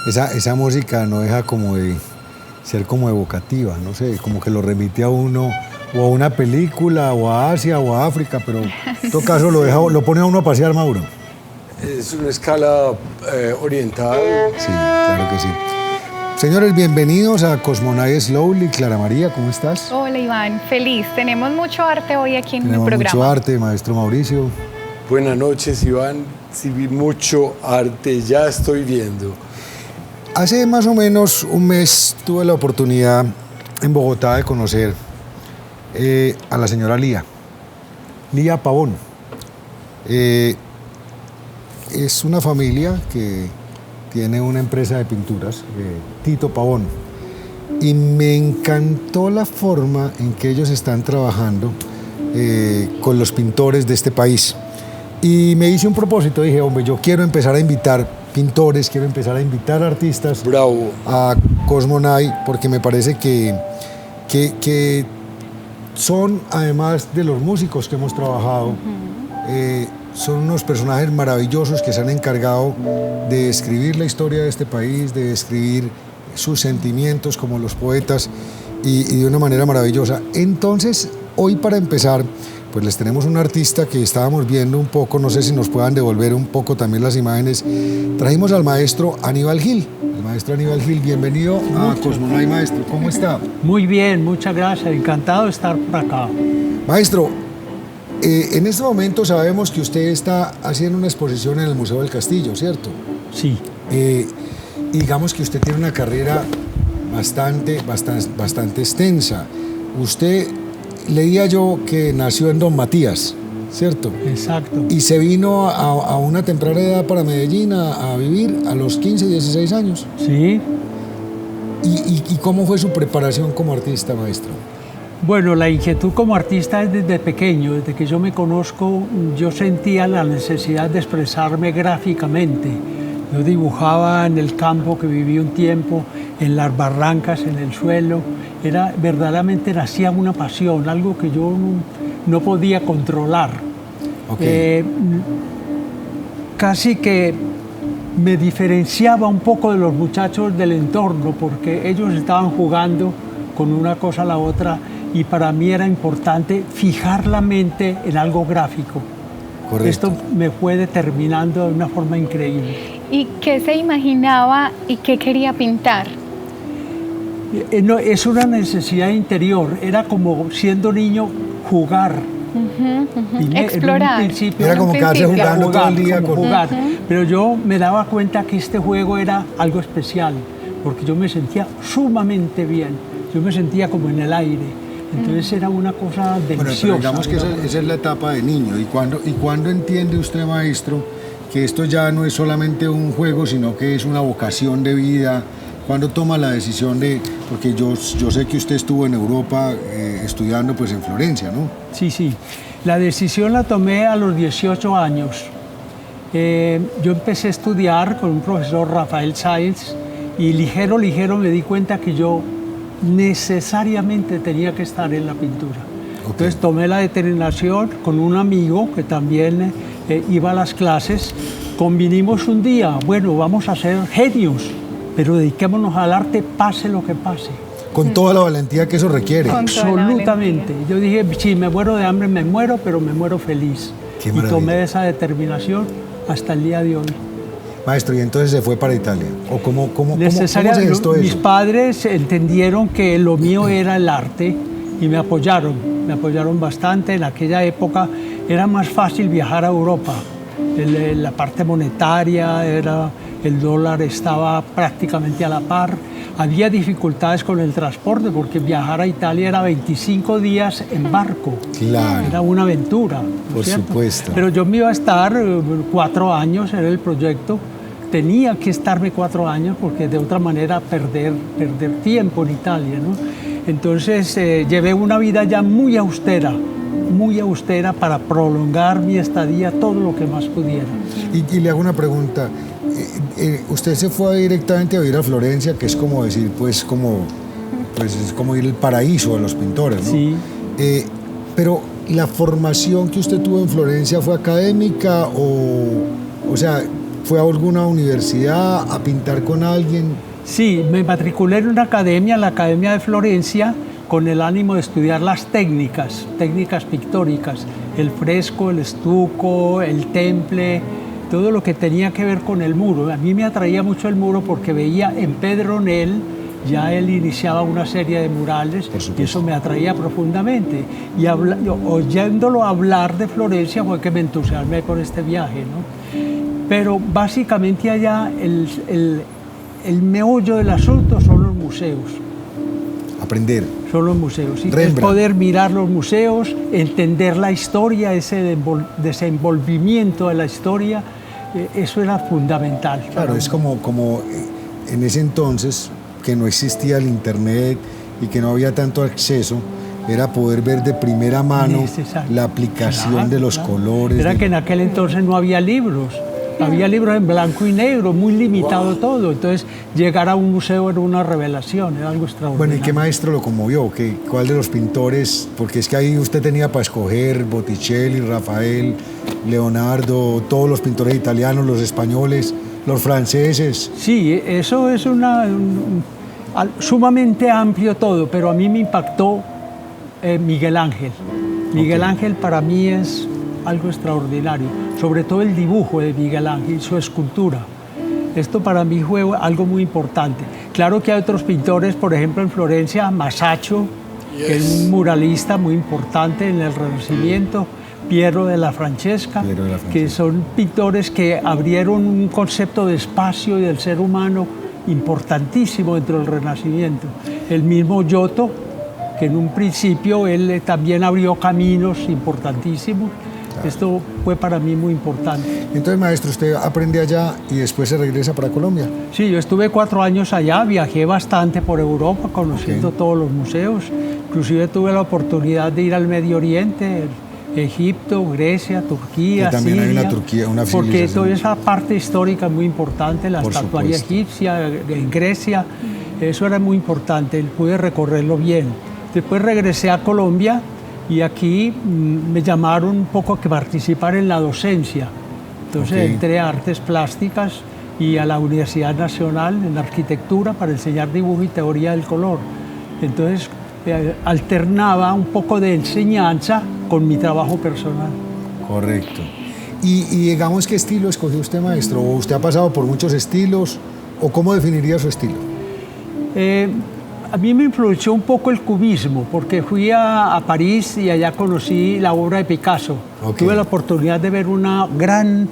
esa música no deja como de ser como evocativa, no sé, como que lo remite a uno o a una película, o a Asia, o a África, pero en todo caso lo pone a uno a pasear, Mauro. Es una escala oriental. Sí, claro que sí. Señores, bienvenidos a Cosmonauts Slowly. Clara María, ¿cómo estás? Hola, Iván. Feliz. Tenemos mucho arte hoy aquí en el programa. Tenemos mucho arte, maestro Mauricio. Buenas noches, Iván. Sí, vi mucho arte, ya estoy viendo. Hace más o menos un mes tuve la oportunidad en Bogotá de conocer a la señora Lía Pavón. Es una familia que tiene una empresa de pinturas, Tito Pavón, y me encantó la forma en que ellos están trabajando con los pintores de este país. Y me hice un propósito, dije, hombre, yo quiero empezar a invitar pintores, quiero empezar a invitar artistas. Bravo. A Cosmonauts, porque me parece que son, además de los músicos que hemos trabajado, son unos personajes maravillosos que se han encargado de escribir la historia de este país, de escribir sus sentimientos como los poetas y de una manera maravillosa. Entonces, hoy para empezar, pues les tenemos un artista que estábamos viendo un poco, no sé si nos puedan devolver un poco también las imágenes. Trajimos al maestro Aníbal Gil. El maestro Aníbal Gil, bienvenido a Cosmonauts, maestro. ¿Cómo está? Muy bien, muchas gracias. Encantado de estar por acá. Maestro, en este momento sabemos que usted está haciendo una exposición en el Museo del Castillo, ¿cierto? Sí. Y digamos que usted tiene una carrera bastante extensa. Usted, leía yo que nació en Don Matías, ¿cierto? Exacto. Y se vino a una temprana edad para Medellín a vivir a los 15, 16 años. Sí. ¿Y cómo fue su preparación como artista, maestro? Bueno, la inquietud como artista es desde pequeño. Desde que yo me conozco, yo sentía la necesidad de expresarme gráficamente. Yo dibujaba en el campo que viví un tiempo, en las barrancas, en el suelo. Verdaderamente nacía una pasión, algo que yo no podía controlar. Okay. Casi que me diferenciaba un poco de los muchachos del entorno, porque ellos estaban jugando con una cosa a la otra y para mí era importante fijar la mente en algo gráfico. Correcto. Esto me fue determinando de una forma increíble. ¿Y qué se imaginaba y qué quería pintar? No, es una necesidad interior, era como siendo niño jugar. Explorar. Era como quedarse jugando todo el día. Jugar. Pero yo me daba cuenta que este juego era algo especial, porque yo me sentía sumamente bien, yo me sentía como en el aire. Entonces era una cosa deliciosa. Bueno, pero digamos que esa es la etapa de niño. ¿Y cuándo entiende usted, maestro, que esto ya no es solamente un juego, sino que es una vocación de vida? ¿Cuándo toma la decisión de...? Porque yo sé que usted estuvo en Europa estudiando pues en Florencia, ¿no? Sí, sí. La decisión la tomé a los 18 años. Yo empecé a estudiar con un profesor, Rafael Sáenz, y ligero me di cuenta que yo necesariamente tenía que estar en la pintura. Okay. Entonces tomé la determinación con un amigo que también iba a las clases. Convinimos un día, bueno, vamos a ser genios, pero dediquémonos al arte, pase lo que pase. Con toda la valentía que eso requiere. Absolutamente. Yo dije, si me muero de hambre, me muero, pero me muero feliz. Qué y tomé esa determinación hasta el día de hoy. Maestro, ¿y entonces se fue para Italia? ¿O cómo se gestó eso? Mis padres entendieron que lo mío era el arte y me apoyaron bastante. En aquella época era más fácil viajar a Europa. La parte monetaria, el dólar estaba prácticamente a la par. Había dificultades con el transporte porque viajar a Italia era 25 días en barco. Claro. Era una aventura. Por supuesto. Pero yo me iba a estar 4 años, era el proyecto. Tenía que estarme 4 años porque de otra manera perder tiempo en Italia, ¿no? Entonces llevé una vida ya muy austera para prolongar mi estadía todo lo que más pudiera. Y le hago una pregunta. Usted se fue directamente a vivir a Florencia, que es como decir, es como ir al paraíso de los pintores, ¿no? Sí. Pero la formación que usted tuvo en Florencia fue académica o sea, ¿Fue a alguna universidad a pintar con alguien? Sí, me matriculé en una academia, la Academia de Florencia, con el ánimo de estudiar las técnicas pictóricas, el fresco, el estuco, el temple, todo lo que tenía que ver con el muro. A mí me atraía mucho el muro porque veía en Pedronel, ya él iniciaba una serie de murales y eso me atraía profundamente. Y oyéndolo hablar de Florencia fue que me entusiasmé con este viaje, ¿no? Pero básicamente allá el meollo del asunto son los museos. Aprender. Son los museos. ¿Sí? Es Rembrandt. poder mirar los museos, entender la historia, ese desenvolvimiento de la historia, eso era fundamental. Claro, es como en ese entonces, que no existía el internet y que no había tanto acceso, era poder ver de primera mano la aplicación de los colores. Era que en aquel entonces no había libros. Había libros en blanco y negro, muy limitado todo. Entonces, llegar a un museo era una revelación, era algo extraordinario. Bueno, ¿y qué maestro lo conmovió? ¿Cuál de los pintores? Porque es que ahí usted tenía para escoger Botticelli, Rafael, Leonardo, todos los pintores italianos, los españoles, los franceses. Sí, eso es sumamente amplio todo, pero a mí me impactó Miguel Ángel. Miguel Ángel para mí es algo extraordinario, sobre todo el dibujo de Miguel Ángel, su escultura. Esto para mí fue algo muy importante. Claro que hay otros pintores, por ejemplo en Florencia, Masaccio, que es un muralista muy importante en el Renacimiento, Piero de la Francesca, que son pintores que abrieron un concepto de espacio y del ser humano importantísimo dentro del Renacimiento. El mismo Giotto, que en un principio él también abrió caminos importantísimos. Claro. Esto fue para mí muy importante. Entonces, maestro, ¿usted aprende allá y después se regresa para Colombia? Sí, yo estuve 4 años allá, viajé bastante por Europa, conociendo todos los museos. Inclusive tuve la oportunidad de ir al Medio Oriente, Egipto, Grecia, Turquía, también Siria, hay una Turquía, una porque toda esa parte histórica es muy importante, la estatuaria egipcia, en Grecia, eso era muy importante, pude recorrerlo bien. Después regresé a Colombia y aquí me llamaron un poco a que participar en la docencia. Entonces entré a Artes Plásticas y a la Universidad Nacional en Arquitectura para enseñar dibujo y teoría del color. Entonces alternaba un poco de enseñanza con mi trabajo personal. Correcto. Y digamos, ¿qué estilo escogió usted, maestro? ¿O usted ha pasado por muchos estilos? ¿O cómo definiría su estilo? A mí me influenció un poco el cubismo, porque fui a París y allá conocí la obra de Picasso. Tuve la oportunidad de ver una gran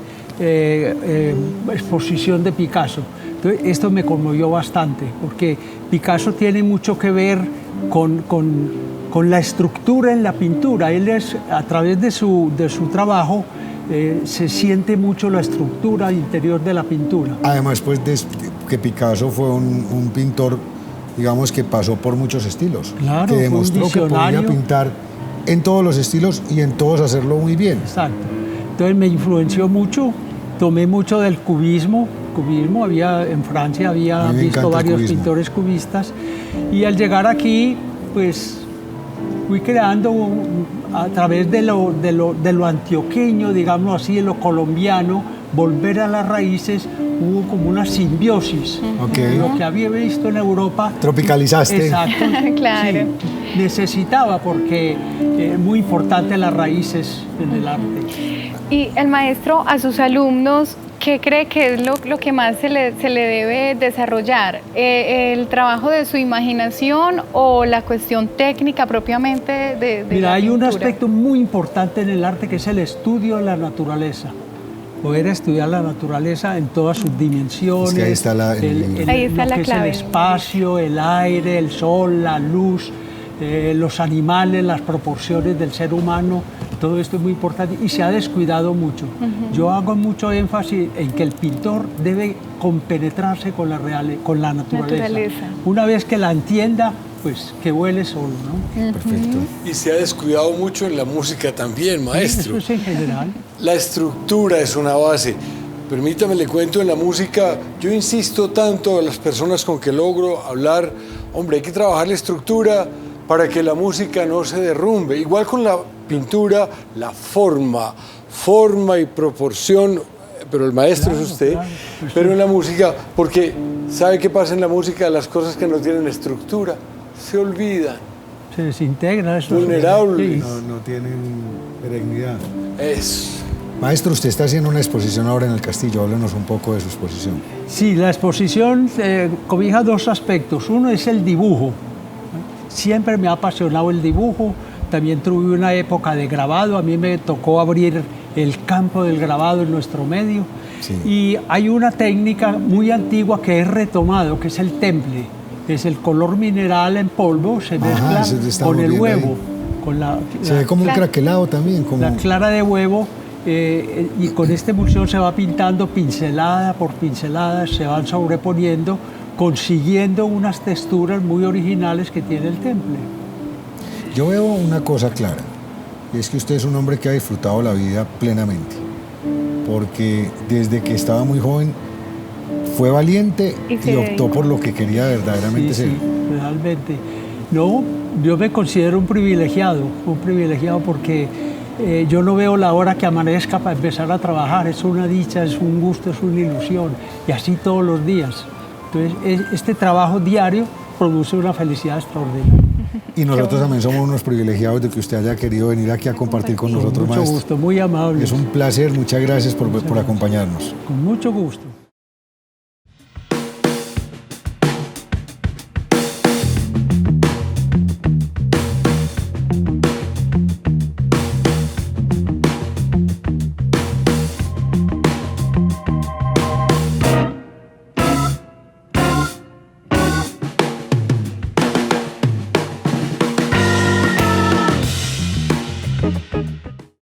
exposición de Picasso. Entonces, esto me conmovió bastante, porque Picasso tiene mucho que ver con la estructura en la pintura. Él es, a través de su trabajo, se siente mucho la estructura interior de la pintura. Además, pues, que Picasso fue un pintor, digamos, que pasó por muchos estilos. Claro, que demostró que podía pintar en todos los estilos y en todos hacerlo muy bien. Exacto. Entonces me influenció mucho, tomé mucho del cubismo. En Francia había visto varios pintores cubistas, y al llegar aquí, pues fui creando a través de lo antioqueño, digamos así, de lo colombiano, volver a las raíces. Hubo como una simbiosis. Lo que había visto en Europa. Tropicalizaste. Exacto. Claro. Sí, necesitaba, porque es muy importante las raíces en el arte. Y el maestro, a sus alumnos, ¿qué cree que es lo que más se le debe desarrollar? ¿El trabajo de su imaginación o la cuestión técnica propiamente de Mira, la hay pintura? un aspecto muy importante en el arte, que es el estudio de la naturaleza. Poder estudiar la naturaleza en todas sus dimensiones. Es que ahí está la clave. Es el espacio, el aire, el sol, la luz, los animales, las proporciones del ser humano. Todo esto es muy importante y se ha descuidado mucho. Yo hago mucho énfasis en que el pintor debe compenetrarse con la naturaleza. Una vez que la entienda, pues que vuele solo, ¿no? Perfecto. Y se ha descuidado mucho en la música también, maestro. Eso es en general. La estructura es una base. Permítame, le cuento, en la música, yo insisto tanto a las personas con que logro hablar, hombre, hay que trabajar la estructura para que la música no se derrumbe. Igual con la pintura, la forma y proporción, pero el maestro Claro, es usted. claro, pues Pero sí. en la música, porque ¿sabe qué pasa en la música? Las cosas que no tienen estructura se olvidan. Se desintegra eso. Vulnerable. Sí. No tienen perennidad. Eso. Maestro, usted está haciendo una exposición ahora en el Castillo. Háblenos un poco de su exposición. Sí, la exposición cobija dos aspectos. Uno es el dibujo. Siempre me ha apasionado el dibujo. También tuve una época de grabado. A mí me tocó abrir el campo del grabado en nuestro medio. Sí. Y hay una técnica muy antigua que he retomado, que es el temple. Es el color mineral en polvo, se mezcla ese que estamos con el viendo ahí. huevo. Con Se ve como un craquelado también. Como... la clara de huevo, y con esta emulsión se va pintando pincelada por pincelada, se van sobreponiendo, consiguiendo unas texturas muy originales que tiene el temple. Yo veo una cosa clara, y es que usted es un hombre que ha disfrutado la vida plenamente, porque desde que estaba muy joven fue valiente y optó por lo que quería verdaderamente ser. Sí, realmente. No, yo me considero un privilegiado porque yo no veo la hora que amanezca para empezar a trabajar. Es una dicha, es un gusto, es una ilusión, y así todos los días. Entonces, este trabajo diario produce una felicidad extraordinaria. Y nosotros también somos unos privilegiados de que usted haya querido venir aquí a compartir con nosotros, Con mucho maestro. gusto, muy amable. Es un placer, muchas gracias por acompañarnos. Con mucho gusto.